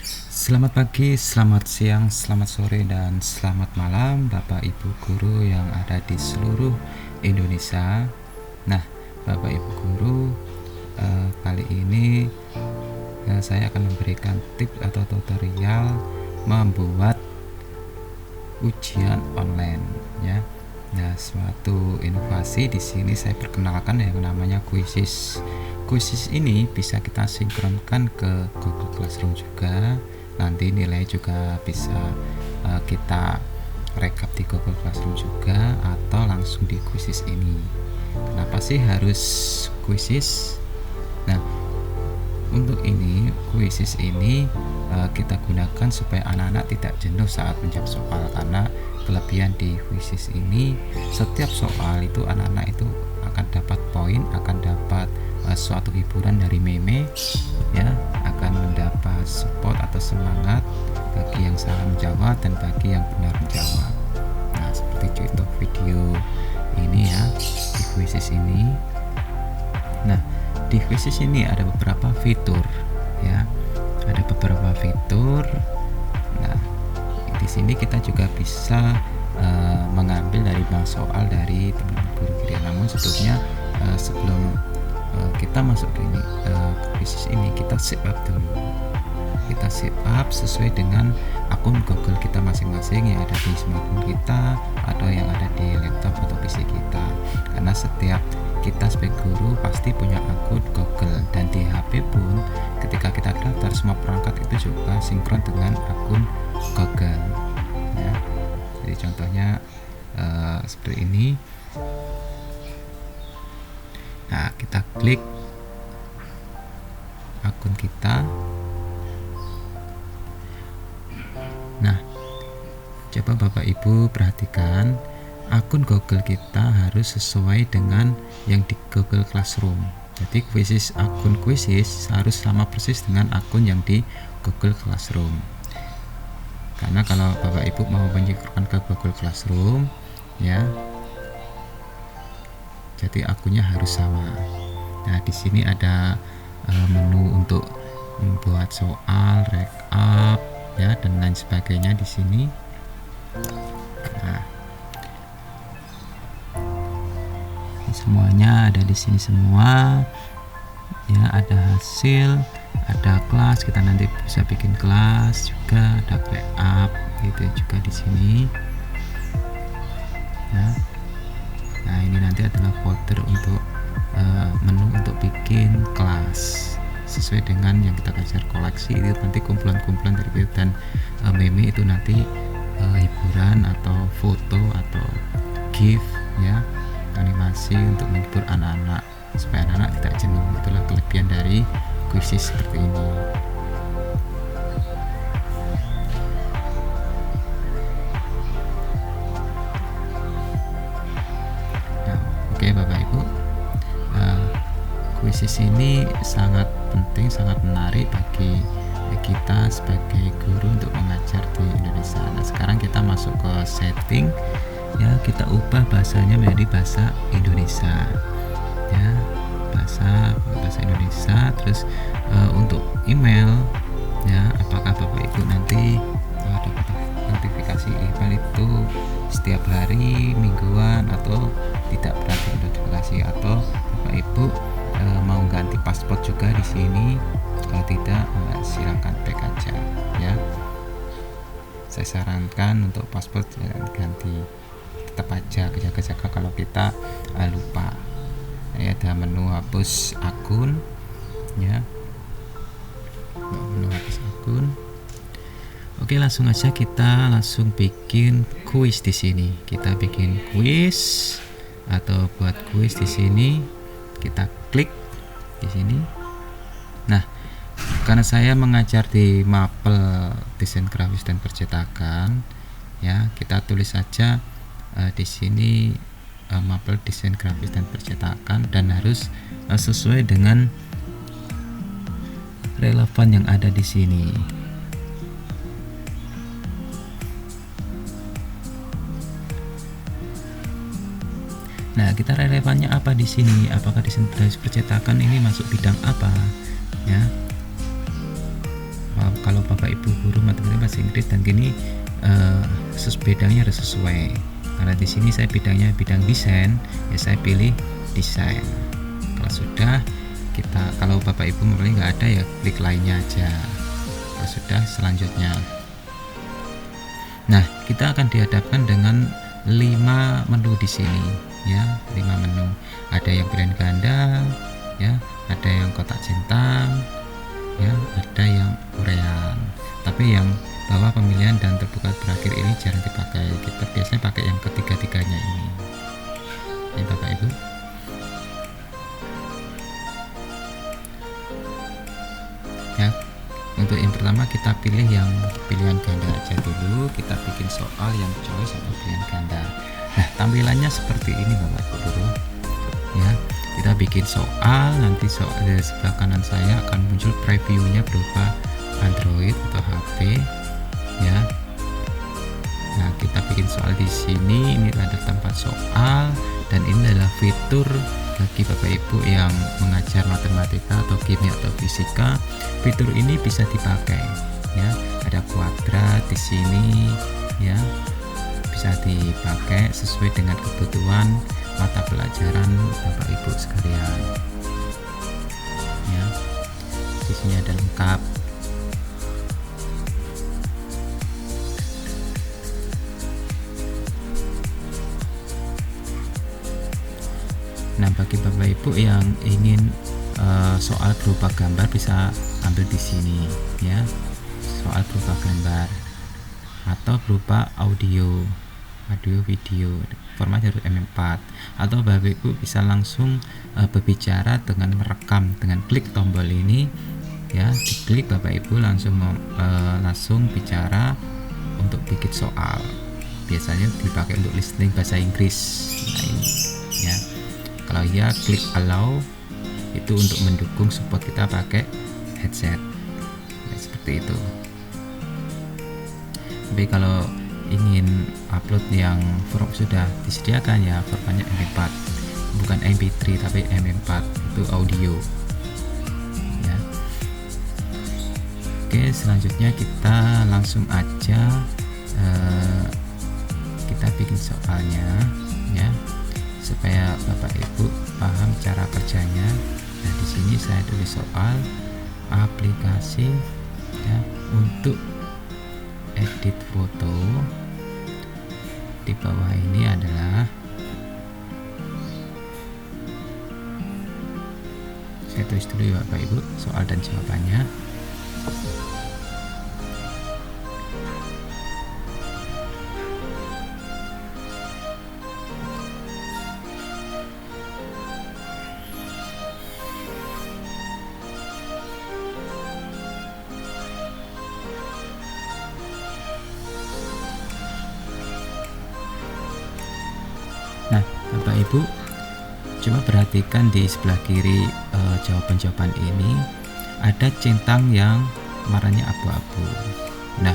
Selamat pagi, selamat siang, selamat sore, dan selamat malam Bapak Ibu Guru yang ada di seluruh Indonesia. Nah, Bapak Ibu Guru, kali ini saya akan memberikan tips atau tutorial membuat ujian online ya. Nah, suatu inovasi di sini saya perkenalkan yang namanya Quizzes. Quizzes ini bisa kita sinkronkan ke Google Classroom juga. Nanti nilai juga bisa kita rekap di Google Classroom juga atau langsung di Quizzes ini. Kenapa sih harus Quizzes? Nah, untuk ini Quizzes ini kita gunakan supaya anak-anak tidak jenuh saat menjawab soal, karena kelebihan di Quizzes ini setiap soal itu anak-anak itu akan dapat poin, akan dapat suatu hiburan dari meme ya, akan mendapat support atau semangat bagi yang salah menjawab dan bagi yang benar menjawab. Nah, seperti contoh video ini ya, di Quizzes ini. Nah, di Quizzes ini ada beberapa fitur ya, ada beberapa fitur. Nah, di sini kita juga bisa mengambil dari bank soal dari teman-teman guru kita. Namun sebelumnya sebelum kita masuk ke ini ke Quizzes ini, kita save up dulu. Kita save up sesuai dengan akun Google kita masing-masing yang ada di smartphone kita atau yang ada di laptop atau PC kita. Karena setiap kita sebagai guru pasti punya akun Google, dan di HP pun ketika kita daftar semua perangkat itu juga sinkron dengan akun Google ya. Jadi contohnya seperti ini. Nah, kita klik akun kita. Nah, coba Bapak Ibu perhatikan, akun Google kita harus sesuai dengan yang di Google Classroom. Jadi akun Quizzes harus sama persis dengan akun yang di Google Classroom. Karena kalau Bapak Ibu mau menyingkronkan ke Google Classroom ya, jadi akunnya harus sama. Nah, di sini ada menu untuk membuat soal, recap ya, dan lain sebagainya di sini. Nah, semuanya ada di sini semua ya, ada hasil, ada kelas, kita nanti bisa bikin kelas juga, ada recap gitu juga di sini ya. Nah, ini nanti adalah folder untuk menu untuk bikin kelas sesuai dengan yang kita kejar. Koleksi itu nanti kumpulan-kumpulan dari video, dan meme itu nanti hiburan atau foto atau GIF ya, animasi untuk menghibur anak-anak supaya anak-anak tidak jenuh. Itulah kelebihan dari Quizzes seperti ini. Nah, oke Bapak Ibu, Quizzes ini sangat penting, sangat menarik bagi kita sebagai guru untuk mengajar di Indonesia. Nah, sekarang kita masuk ke setting ya, kita ubah bahasanya menjadi bahasa Indonesia ya, bahasa Indonesia. Terus untuk email ya, apakah Bapak Ibu nanti dapat notifikasi email itu setiap hari, mingguan, atau tidak pernah notifikasi, atau Bapak Ibu mau ganti password juga di sini. Kalau tidak, silakan back aja ya. Saya sarankan untuk password jangan ganti, tetap aja jaga-jaga kalau kita lupa. Ya, ada menu hapus akun ya, menu hapus akun. Oke, langsung aja kita langsung bikin quiz di sini. Kita bikin quiz atau buat quiz di sini. Kita klik di sini. Nah, karena saya mengajar di Mapel Desain Grafis dan Percetakan ya, kita tulis saja di sini Mapel Desain Grafis dan Percetakan, dan harus sesuai dengan relevan yang ada di sini. Nah, kita relevannya apa di sini? Apakah desain grafis percetakan ini masuk bidang apa? Ya. Kalau Bapak Ibu matematika bahasa Inggris, dan gini bidangnya harus sesuai. Karena di sini saya bidangnya bidang desain, ya saya pilih desain. Kalau sudah kalau Bapak Ibu memilih nggak ada, ya klik lainnya aja. Kalau sudah, selanjutnya. Nah, kita akan dihadapkan dengan 5 menu di sini, ya, 5 menu. Ada yang pilihan ganda, ya, ada yang kotak centang, ya, ada yang urean. Tapi yang bawah pemilihan dan terbuka berakhir ini jarang dipakai. Kita biasanya pakai yang ketiga-tiganya ini. Ya, Bapak Ibu. Ya, untuk yang pertama kita pilih yang pilihan ganda aja dulu. Kita bikin soal yang choice atau pilihan ganda. Nah, tampilannya seperti ini Bapak Ibu dulu. Ya, kita bikin soal, nanti di sebelah kanan saya akan muncul previewnya berupa Android atau HP, ya. Nah, kita bikin soal di sini. Ini ada tempat soal, dan ini adalah fitur bagi Bapak Ibu yang mengajar matematika atau kimia atau fisika. Fitur ini bisa dipakai, ya. Ada kuadrat di sini, ya. Bisa dipakai sesuai dengan kebutuhan mata pelajaran Bapak Ibu sekalian. Ya. Di sini ada lengkap. Nah, bagi Bapak Ibu yang ingin soal berupa gambar bisa ambil di sini, ya. Soal berupa gambar atau berupa audio video, formatnya harus MP4, atau Bapak Ibu bisa langsung berbicara dengan merekam dengan klik tombol ini, ya. Diklik Bapak Ibu langsung bicara untuk bikin soal. Biasanya dipakai untuk listening bahasa Inggris. Nah, ini, ya. Kalau ya, klik allow itu untuk mendukung support kita pakai headset, ya, seperti itu. Tapi kalau ingin upload yang form sudah disediakan, ya formatnya MP4, bukan MP3 tapi MP4, itu audio, ya. Oke, selanjutnya kita langsung aja kita bikin soalnya, ya, supaya Bapak Ibu paham cara kerjanya. Nah, di sini saya tulis soal aplikasi, ya, untuk edit foto. Di bawah ini adalah saya tulis dulu ya Bapak Ibu soal dan jawabannya. Nah, Bapak Ibu coba perhatikan di sebelah kiri jawaban-jawaban ini ada centang yang warnanya abu-abu. Nah,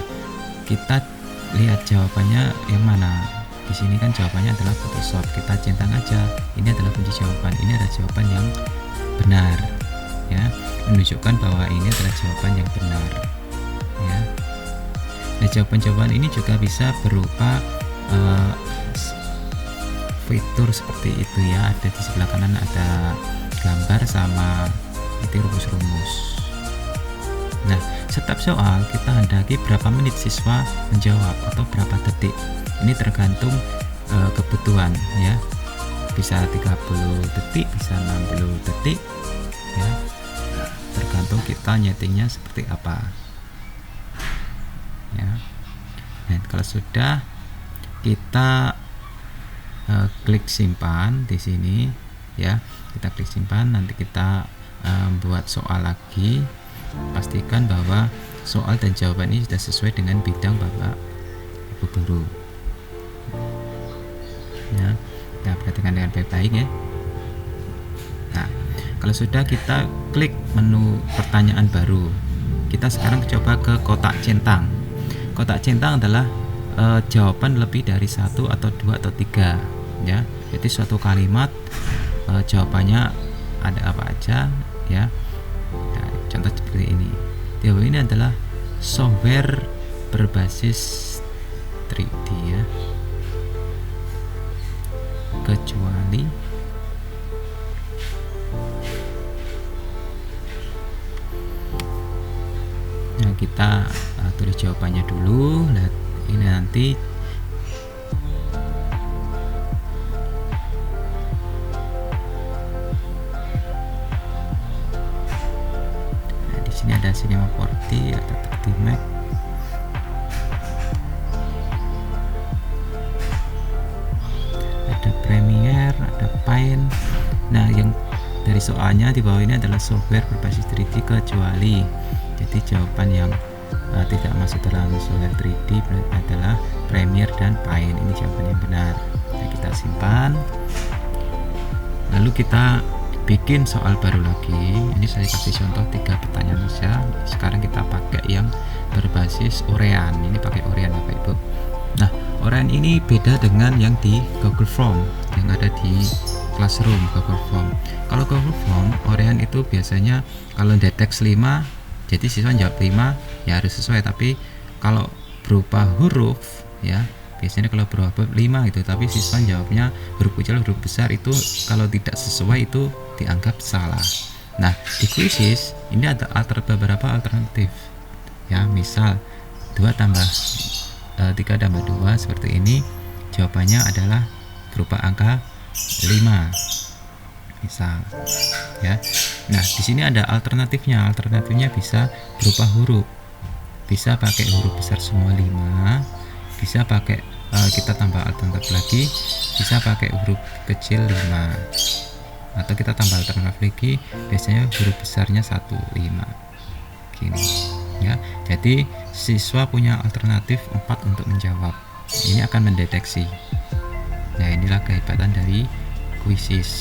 kita lihat jawabannya yang mana. Di sini kan jawabannya adalah Photoshop. Kita centang aja. Ini adalah kunci jawaban. Ini adalah jawaban yang benar, ya, menunjukkan bahwa ini adalah jawaban yang benar, ya. Nah, jawaban-jawaban ini juga bisa berupa fitur seperti itu, ya. Ada di sebelah kanan ada gambar sama itu rumus-rumus. Nah, setiap soal kita hendaki berapa menit siswa menjawab atau berapa detik. Ini tergantung kebutuhan, ya. Bisa 30 detik, bisa 60 detik, ya. Tergantung kita nyetingnya seperti apa, ya. Nah, kalau sudah kita klik simpan di sini, ya. Kita klik simpan, nanti kita buat soal lagi. Pastikan bahwa soal dan jawaban ini sudah sesuai dengan bidang Bapak Ibu guru, ya. Kita perhatikan dengan baik-baik, ya. Nah, kalau sudah, kita klik menu pertanyaan baru. Kita sekarang coba ke kotak centang. Kotak centang adalah jawaban lebih dari 1 atau 2 atau 3, ya. Jadi suatu kalimat jawabannya ada apa aja, ya. Nah, contoh seperti ini. Ini adalah software berbasis 3D ya, kecuali nah, kita tulis jawabannya dulu. Lihat ini nanti di sini ada Cinema 4D, ada 3D Max, ada Premiere, ada Paint. Nah, yang dari soalnya di bawah ini adalah software berbasis 3D kecuali. Jadi jawaban yang tidak masuk dalam software 3D adalah Premiere dan Paint. Ini jawaban yang benar. Nah, kita simpan. Lalu kita bikin soal baru lagi. Ini saya kasih contoh 3 pertanyaan saja. Sekarang kita pakai yang berbasis Orean. Ini pakai Orean Bapak Ibu. Nah, Orean ini beda dengan yang di Google Form yang ada di Classroom Google Form. Kalau Google Form, Orean itu biasanya kalau deteks 5, jadi siswa jawab 5 ya harus sesuai. Tapi kalau berupa huruf ya, biasanya kalau berupa 5 gitu, tapi siswa jawabnya huruf kecil huruf besar, itu kalau tidak sesuai itu dianggap salah. Nah, di quizzes ini ada beberapa alternatif ya, misal 2 tambah 3 tambah 2 seperti ini, jawabannya adalah berupa angka 5 misal ya. Nah, di sini ada alternatifnya. Alternatifnya bisa berupa huruf, bisa pakai huruf besar semua 5, bisa pakai kita tambah alternatif lagi, bisa pakai huruf kecil 5, atau kita tambah alternatif lagi, biasanya huruf besarnya 1, 5 gini ya. Jadi siswa punya alternatif 4 untuk menjawab. Ini akan mendeteksi. Nah, inilah kehebatan dari quizzes.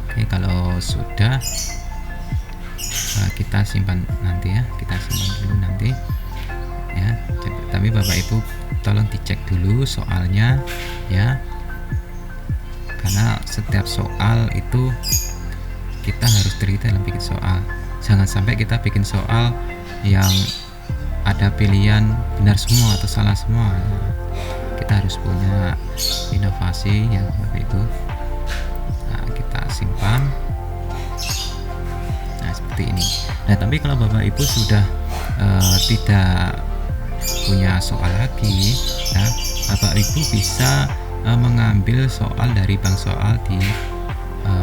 Oke, kalau sudah kita simpan nanti ya, kita simpan dulu nanti ya. Tapi Bapak Ibu tolong dicek dulu soalnya ya, karena setiap soal itu kita harus teliti dalam bikin soal. Jangan sampai kita bikin soal yang ada pilihan benar semua atau salah semua. Kita harus punya inovasi ya Bapak Ibu. Nah, kita simpan. Nah, seperti ini. Nah, tapi kalau Bapak Ibu sudah tidak punya soal lagi ya, Bapak Ibu bisa mengambil soal dari bank soal di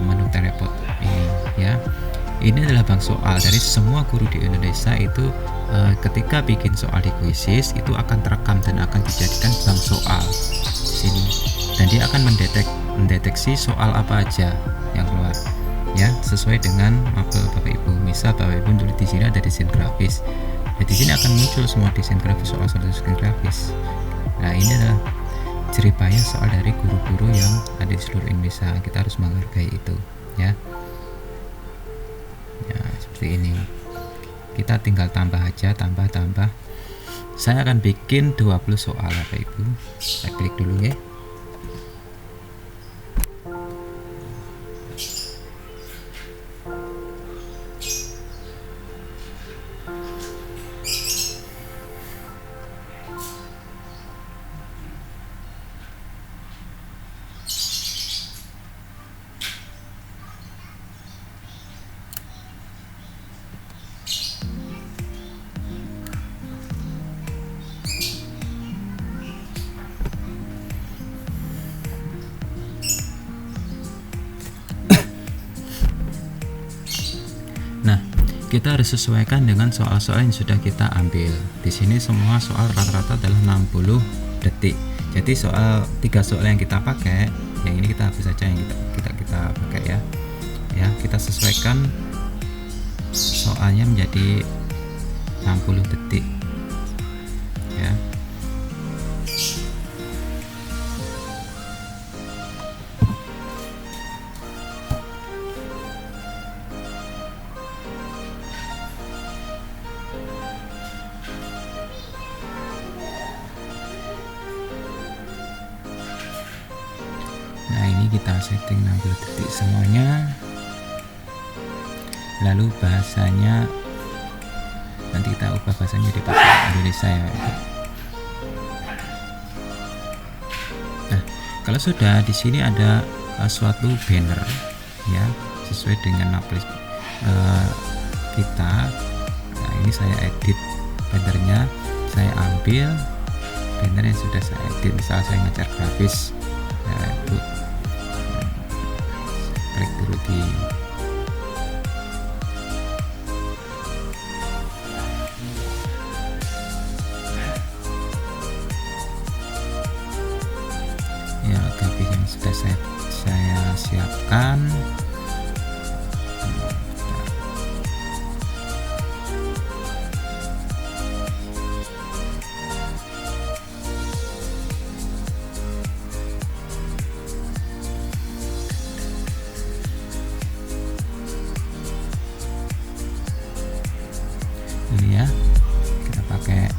menu teleport ini ya. Ini adalah bank soal dari semua guru di Indonesia. Itu ketika bikin soal di quizzes itu akan terekam dan akan dijadikan bank soal di sini, dan dia akan mendeteksi soal apa aja yang keluar ya, sesuai dengan mapel Bapak Ibu. Misal Bapak Ibu tulis di sini ada desain grafis, nah, di sini akan muncul semua desain grafis, soal-soal desain grafis. Nah, ini adalah jeripaya soal dari guru-guru yang ada di seluruh Indonesia. Kita harus menghargai itu ya. Ya, seperti ini. Kita tinggal tambah aja, tambah. Saya akan bikin 20 soal Bapak Ibu. Saya klik dulu ya. Kita harus sesuaikan dengan soal-soal yang sudah kita ambil. Di sini semua soal rata-rata adalah 60 detik. Jadi 3 soal yang kita pakai, yang ini kita hapus saja, yang kita pakai ya. Ya, kita sesuaikan soalnya menjadi 60 detik. Ya. Kita setting 60 detik semuanya. Lalu bahasanya nanti nanti kita ubah bahasanya jadi bahasa Indonesia ya. Nah, kalau sudah di sini ada suatu banner ya sesuai dengan kita. Nah, ini saya edit bannernya, saya ambil banner yang sudah saya edit, misal saya ngejar grafis ya, itu klik dulu di ya grafis yang sudah saya siapkan. Ini ya, kita pakai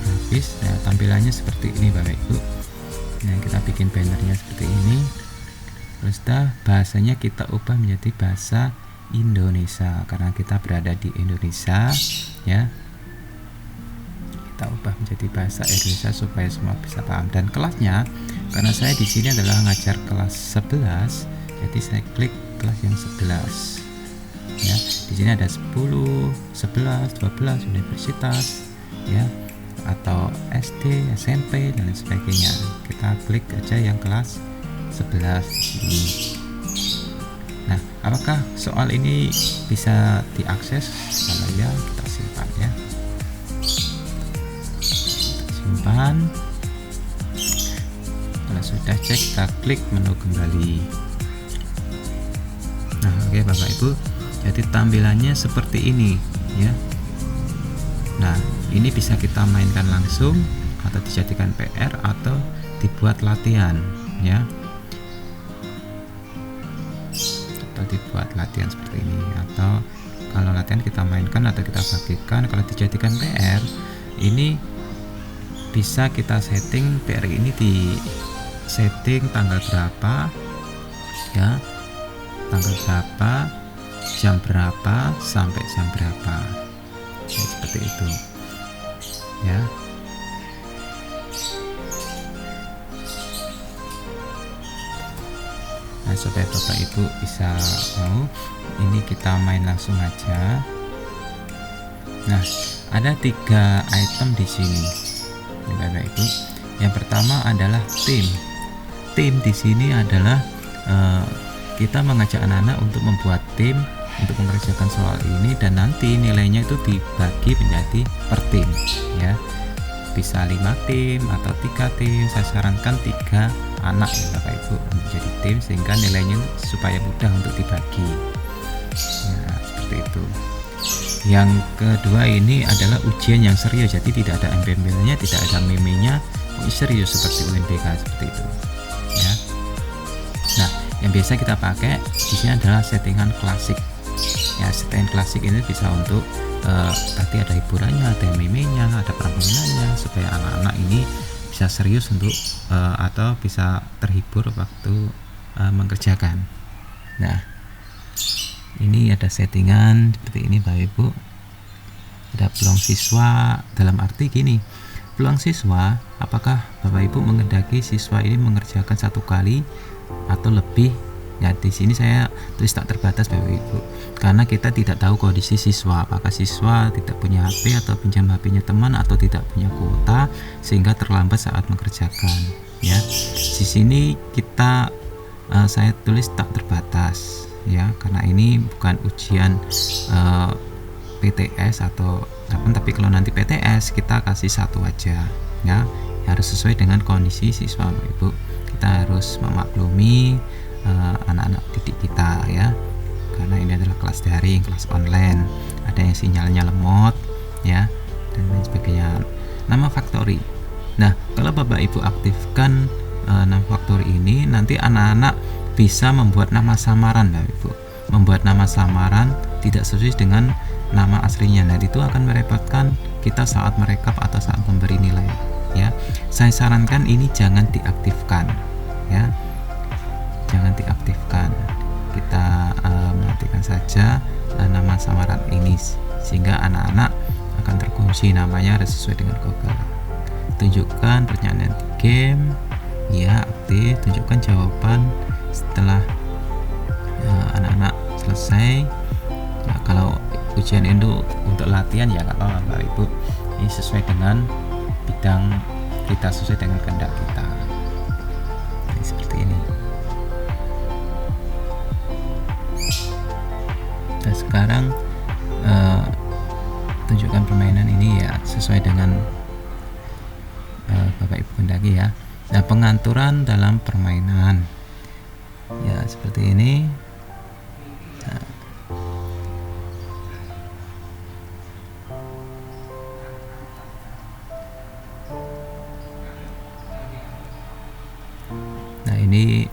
grafis. Nah, tampilannya seperti ini Bapak Ibu. Nah, kita bikin bannernya seperti ini. Terus bahasanya kita ubah menjadi bahasa Indonesia karena kita berada di Indonesia ya. Kita ubah menjadi bahasa Indonesia supaya semua bisa paham. Dan kelasnya, karena saya di sini adalah ngajar kelas 11, jadi saya klik kelas yang 11 ya. Di sini ada 10, 11, 12 universitas ya, atau SD, SMP dan lain sebagainya. Kita klik aja yang kelas 11 ini. Nah, apakah soal ini bisa diakses? Kalau ya, kita simpan ya. Simpan. Kalau sudah cek, kita klik menu kembali. Nah, oke Bapak Ibu, jadi tampilannya seperti ini ya. Nah, ini bisa kita mainkan langsung atau dijadikan PR atau dibuat latihan ya, atau dibuat latihan seperti ini. Atau kalau latihan kita mainkan atau kita bagikan. Kalau dijadikan PR, ini bisa kita setting PR ini di setting tanggal berapa ya, tanggal berapa, jam berapa sampai jam berapa ya, seperti itu ya. Nah, supaya Bapak Ibu bisa mau, ini kita main langsung aja. Nah, ada 3 item di sini ini Bapak Ibu. Yang pertama adalah tim. Tim di sini adalah kita mengajak anak-anak untuk membuat tim untuk mengerjakan soal ini, dan nanti nilainya itu dibagi menjadi per tim ya. Bisa 5 tim atau 3 tim. Saya sarankan 3 anak ya Bapak Ibu menjadi tim, sehingga nilainya supaya mudah untuk dibagi ya, seperti itu. Yang kedua ini adalah ujian yang serius, jadi tidak ada embel-embelnya, tidak ada meme-nya, serius seperti UNBK seperti itu ya. Nah, yang biasa kita pakai di sini adalah settingan klasik ya. Settingan klasik ini bisa untuk tadi ada hiburannya, ada meme-nya, ada permainannya, supaya anak-anak ini bisa serius untuk atau bisa terhibur waktu mengerjakan. Nah, ini ada settingan seperti ini Bapak Ibu. Ada peluang siswa, dalam arti gini, peluang siswa, apakah Bapak Ibu menghendaki siswa ini mengerjakan 1 kali atau lebih ya. Di sini saya tulis tak terbatas Bapak Ibu, karena kita tidak tahu kondisi siswa, apakah siswa tidak punya HP atau pinjam HP-nya teman atau tidak punya kuota sehingga terlambat saat mengerjakan ya. Di sini kita saya tulis tak terbatas ya, karena ini bukan ujian PTS atau apa, tapi kalau nanti PTS kita kasih 1 aja ya, harus sesuai dengan kondisi siswa Bapak Ibu. Kita harus memaklumi anak-anak didik kita ya, karena ini adalah kelas daring, kelas online, ada yang sinyalnya lemot ya, dan lain sebagainya. Nama factory. Nah, kalau Bapak Ibu aktifkan nama factory ini, nanti anak-anak bisa membuat nama samaran Bapak Ibu. Membuat nama samaran tidak sesuai dengan nama aslinya. Nah, itu akan merepotkan kita saat merekap atau saat memberi nilai ya. Saya sarankan ini jangan diaktifkan ya, jangan diaktifkan. Kita matikan saja nama samaran ini, sehingga anak-anak akan kunci namanya harus sesuai dengan Google. Tunjukkan pertanyaan di game, ya aktif. Tunjukkan jawaban setelah anak-anak selesai. Nah, kalau ujian itu untuk latihan ya nggak apa-apa Bapak Ibu, ini sesuai dengan bidang kita, sesuai dengan kehendak kita. Nah, seperti ini. Nah, sekarang tunjukkan permainan ini ya sesuai dengan Bapak Ibu kehendaki ya. Nah, pengaturan dalam permainan ya seperti ini. Nah, ini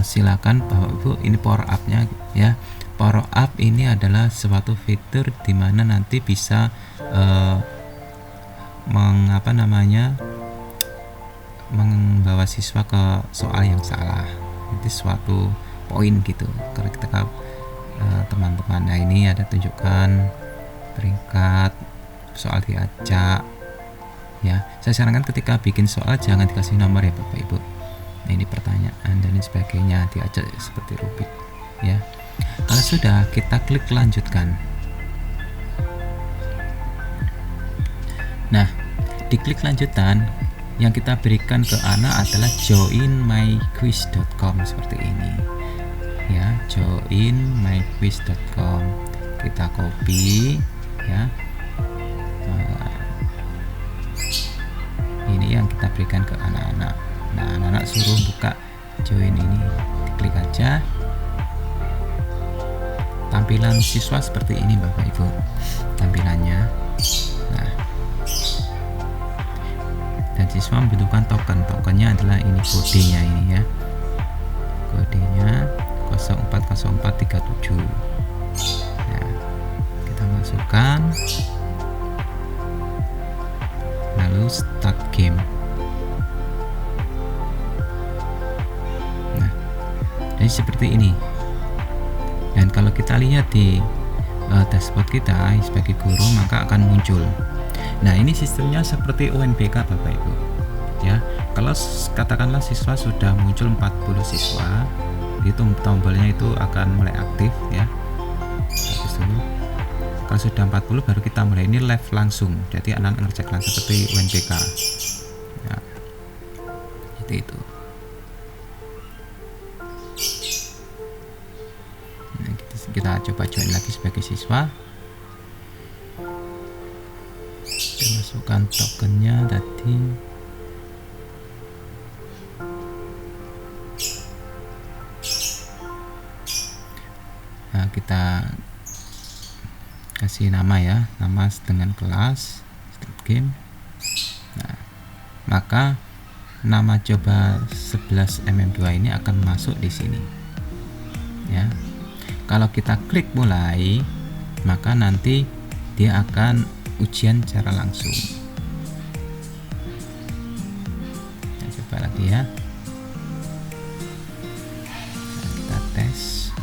silakan Bapak Ibu, ini power up-nya ya. Power up ini adalah suatu fitur di mana nanti bisa membawa siswa ke soal yang salah. Itu suatu poin gitu ketika teman-teman. Nah, ini ada tunjukkan peringkat soal diacak ya. Saya sarankan ketika bikin soal jangan dikasih nomor ya Bapak Ibu. Nah, ini pertanyaan dan sebagainya, diacak seperti Rubik ya. Kalau sudah, kita klik lanjutkan. Nah, di klik lanjutan yang kita berikan ke anak adalah joinmyquiz.com seperti ini ya, joinmyquiz.com. Kita copy ya. Ini yang kita berikan ke anak-anak. Nah, anak-anak suruh buka join ini, diklik aja. Tampilan siswa seperti ini Bapak Ibu tampilannya. Nah, dan siswa membutuhkan tokennya adalah ini kodenya ini ya, kodenya 040437. Nah, kita masukkan lalu start game. Nah, jadi seperti ini. Dan kalau kita lihat di dashboard kita sebagai guru, maka akan muncul. Nah, ini sistemnya seperti UNBK Bapak Ibu ya. Kalau katakanlah siswa sudah muncul 40 siswa, itu tombolnya itu akan mulai aktif ya. Habis dulu. Kalau sudah 40 baru kita mulai, ini live langsung. Jadi anak-anak ngerjakan langsung seperti UNBK ya. Itu. Kita coba join lagi sebagai siswa. Kita masukkan tokennya tadi. Nah, kita kasih nama ya, nama dengan kelas start game. Nah, maka nama coba 11mm2 ini akan masuk di sini ya. Kalau kita klik mulai, maka nanti dia akan ujian secara langsung. Kita coba lagi ya. Nah, kita tes.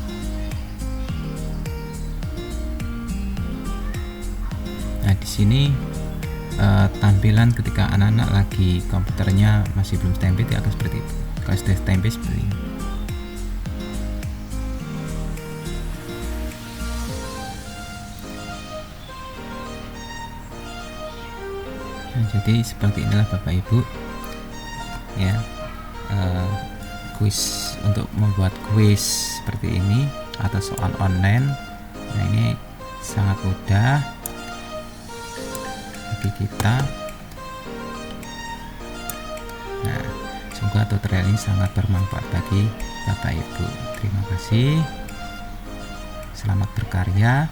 Nah, di sini tampilan ketika anak-anak lagi komputernya masih belum standby dia akan seperti itu. Kalau sudah standby seperti ini. Nah, jadi seperti inilah Bapak Ibu ya, kuis untuk membuat kuis seperti ini atau soal online. Nah, ini sangat mudah bagi kita. Nah, semoga tutorial ini sangat bermanfaat bagi Bapak Ibu. Terima kasih, selamat berkarya.